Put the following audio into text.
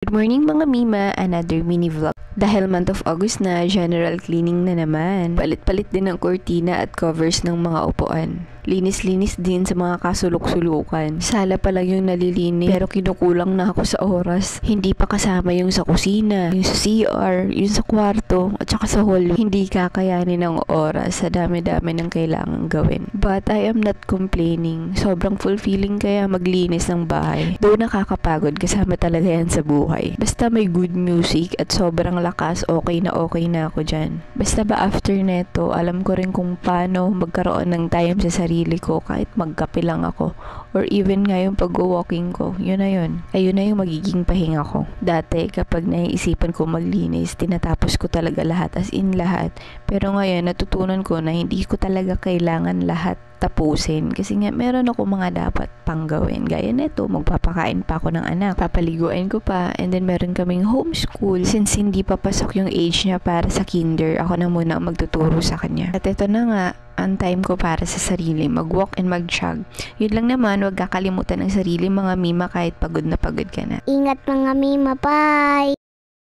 Good morning mga Mima, another mini vlog. Dahil month of August na, general cleaning na naman. Palit-palit din ang kurtina at covers ng mga upuan. Linis-linis din sa mga kasulok-sulukan. Sala pa lang yung nalilinis, pero kinukulang na ako sa oras. Hindi pa kasama yung sa kusina, yung sa CR, yung sa kwarto, at saka sa hall. Hindi kakayanin ng oras sa dami-dami ng kailangang gawin. But I am not complaining. Sobrang fulfilling kaya maglinis ng bahay. Though nakakapagod, kasama talaga yan sa buhay. Basta may good music at sobrang lakas, okay na ako dyan. Basta ba after neto, alam ko rin kung paano magkaroon ng time sa sarili ko kahit magkape lang ako. Or even nga yung pag-walking ko, yun na yun. Ayun na yung magiging pahinga ko. Dati, kapag naiisipan ko maglinis, tinatapos ko talaga lahat, as in lahat. Pero ngayon, natutunan ko na hindi ko talaga kailangan lahat tapusin. Kasi nga, meron ako mga dapat pang gawin. Gaya neto, magpapakain pa ako ng anak. Papaliguan ko pa. And then, meron kaming homeschool. Since hindi pa pasok yung age niya para sa kinder, ako na muna ang magtuturo sa kanya. At ito na nga, ang time ko para sa sarili, mag-walk and mag-jog. Yun lang naman, huwag kakalimutan ng sarili mga Mima kahit pagod na pagod ka na. Ingat mga Mima, bye!